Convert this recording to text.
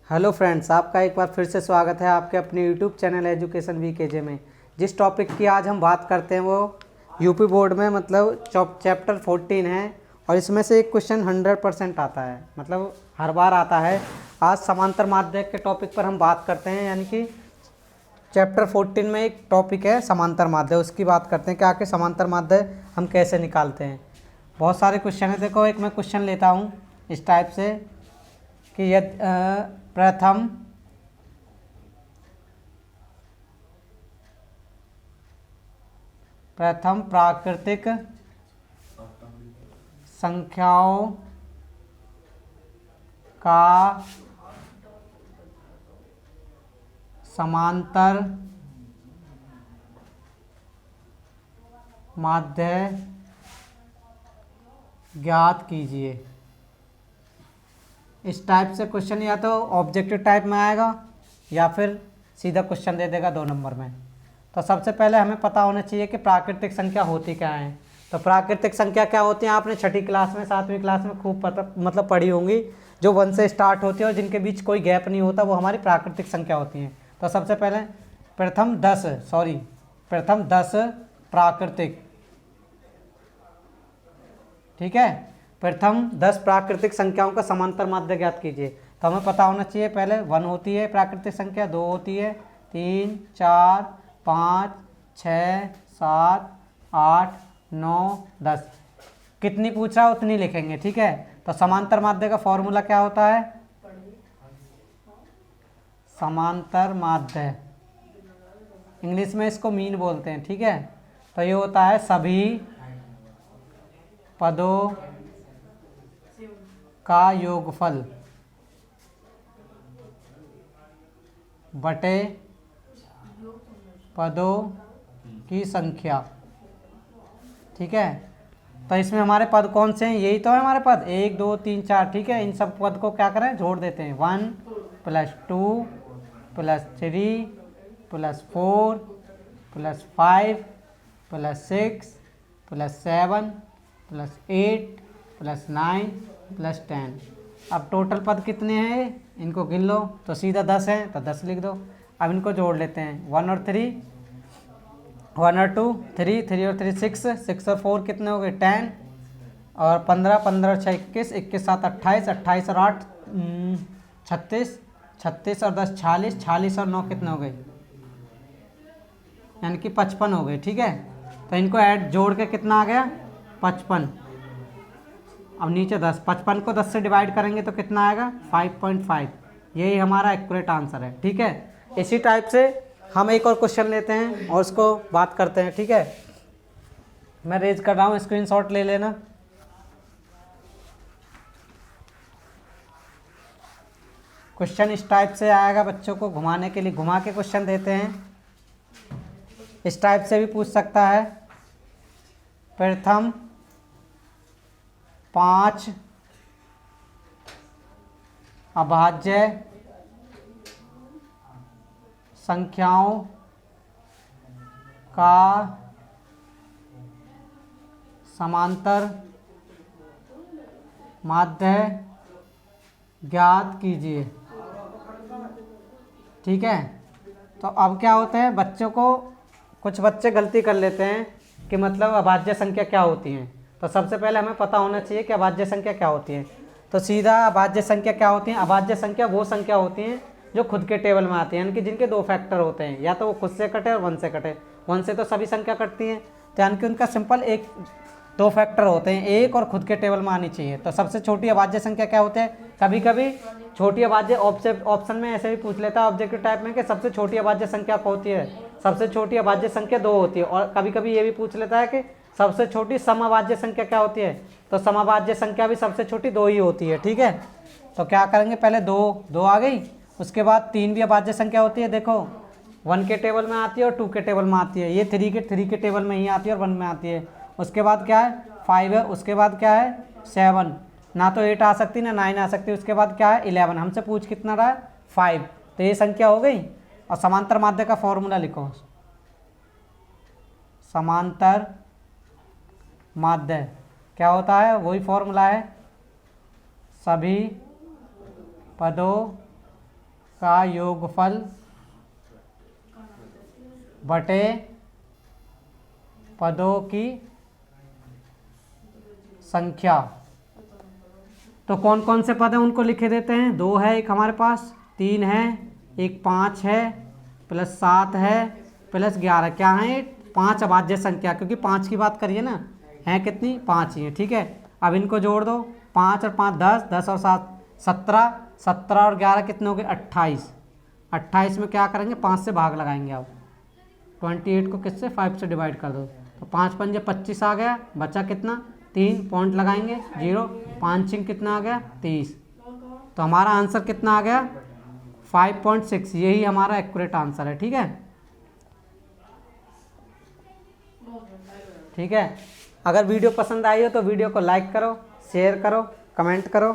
Hello friends, आपका एक बार फिर से स्वागत है आपके अपने यूट्यूब चैनल एजुकेशन वीकेजे में। जिस टॉपिक की आज हम बात करते हैं वो यूपी बोर्ड में मतलब चैप्टर 14 है और इसमें से एक क्वेश्चन 100% आता है, मतलब हर बार आता है। आज समांतर माध्यक के टॉपिक पर हम बात करते हैं, यानी कि चैप्टर 14 में एक टॉपिक है समांतर माध्य, उसकी बात करते हैं कि आखिर समांतर माध्य हम कैसे निकालते हैं। बहुत सारे क्वेश्चन है। देखो, एक मैं क्वेश्चन लेता हूँ इस टाइप से कि यदि प्रथम प्राकृतिक संख्याओं का समांतर माध्य ज्ञात कीजिए। इस टाइप से क्वेश्चन या तो ऑब्जेक्टिव टाइप में आएगा या फिर सीधा क्वेश्चन दे देगा 2 नंबर में। तो सबसे पहले हमें पता होना चाहिए कि प्राकृतिक संख्या होती क्या है। तो प्राकृतिक संख्या क्या होती है, आपने छठी क्लास में 7वीं क्लास में खूब मतलब पढ़ी होंगी। जो 1 से स्टार्ट होती है और जिनके बीच कोई गैप नहीं होता वो हमारी प्राकृतिक संख्या होती हैं। तो सबसे पहले प्रथम 10 प्राकृतिक, ठीक है, प्रथम 10 प्राकृतिक संख्याओं का समांतर माध्य ज्ञात कीजिए। तो हमें पता होना चाहिए पहले 1 होती है प्राकृतिक संख्या, 2 होती है, 3, 4, 5, 6, 7, 8, 9, 10। कितनी पूछ रहा उतनी लिखेंगे, ठीक है। तो समांतर माध्य का फॉर्मूला क्या होता है? समांतर माध्य इंग्लिश में इसको मीन बोलते हैं, ठीक है। तो ये होता है सभी पदों का योगफल बटे पदों की संख्या, ठीक है। तो इसमें हमारे पद कौन से हैं? यही तो है हमारे पद 1, 2, 3, 4, ठीक है। इन सब पद को क्या करें, जोड़ देते हैं। 1 + 2 + 3 + 4 + 5 + 6 + 7 + 8 + 9 + 10। अब टोटल पद कितने हैं इनको गिन लो। तो सीधा 10 है तो 10 लिख दो। अब इनको जोड़ लेते हैं। 1 और 3, 1 और 2 3, 3 और 3 6, 6 और 4 कितने हो गए 10, और 15, 15 और 6 21, 21 7 28, 28 और 8 36, 36 और 10 46, 46 और 9 कितने हो गए, यानी कि 55 हो गए, ठीक है। तो इनको ऐड जोड़ के कितना आ गया 55। अब नीचे 10, 55 को 10 से डिवाइड करेंगे तो कितना आएगा 5.5। यही हमारा एक्यूरेट आंसर है, ठीक है। इसी टाइप से हम एक और क्वेश्चन लेते हैं और उसको बात करते हैं, ठीक है। मैं रेज कर रहा हूँ, स्क्रीनशॉट ले लेना। क्वेश्चन इस टाइप से आएगा, बच्चों को घुमाने के लिए घुमा के क्वेश्चन देते हैं। इस टाइप से भी पूछ सकता है। प्रथम 5 अभाज्य संख्याओं का समांतर माध्य ज्ञात कीजिए, ठीक है। तो अब क्या होता है, बच्चों को कुछ बच्चे गलती कर लेते हैं कि मतलब अभाज्य संख्या क्या होती हैं। तो सबसे पहले हमें पता होना चाहिए कि अभाज्य संख्या क्या होती है। तो सीधा अभाज्य संख्या क्या होती है? अभाज्य संख्या वो संख्या होती हैं जो खुद के टेबल में आती हैं, यानी कि जिनके 2 फैक्टर होते हैं, या तो वो खुद से कटे और 1 से कटे। 1 से तो सभी संख्या कटती हैं, तो यानी कि उनका सिंपल 2 फैक्टर होते हैं, 1 और खुद के टेबल में आनी चाहिए। तो सबसे छोटी अभाज्य संख्या क्या होते हैं? कभी कभी छोटी अभाज्य ऑप्शन में ऐसे भी पूछ लेता है ऑब्जेक्टिव टाइप में कि सबसे छोटी अभाज्य संख्या क्या होती है। सबसे छोटी अभाज्य संख्या 2 होती है। और कभी कभी ये भी पूछ लेता है कि सबसे छोटी समअभाज्य संख्या क्या होती है। तो समअभाज्य संख्या भी सबसे छोटी 2 ही होती है, ठीक है। तो क्या करेंगे, पहले 2 आ गई, उसके बाद 3 भी अभाज्य संख्या होती है। देखो 1 के टेबल में आती है और 2 के टेबल में आती है। ये 3 के टेबल में ही आती है और 1 में आती है। उसके बाद क्या है 5 है। उसके बाद क्या है 7, ना तो 8 आ सकती ना 9 आ सकती। उसके बाद क्या है 11। हमसे पूछ कितना रहा है 5। तो ये संख्या हो गई। और समांतर माध्य का फॉर्मूला लिखो। समांतर माध्य क्या होता है, वही फॉर्मूला है, सभी पदों का योगफल बटे पदों की संख्या। तो कौन कौन से पद हैं उनको लिखे देते हैं। 2 है एक हमारे पास, 3 है एक, 5 है प्लस 7 है प्लस 11। क्या है? 5 अभाज्य संख्या, क्योंकि 5 की बात करिए ना, है कितनी? 5 ही है। ठीक है, अब इनको जोड़ दो, 5 और 5 10, 10 और 7 17, 17 और 11 कितने हो गए? 28। 28 में क्या करेंगे? 5 से भाग लगाएंगे। अब 28 को किससे? 5 से डिवाइड कर दो, तो 5 पंजे 25 आ गया, बचा कितना? 3, पॉइंट लगाएंगे 0, 5 6 कितना आ गया? 30। तो हमारा आंसर कितना आ गया? 5.6। यही हमारा एक्यूरेट आंसर है। ठीक है, ठीक है। अगर वीडियो पसंद आई हो तो वीडियो को लाइक करो, शेयर करो, कमेंट करो।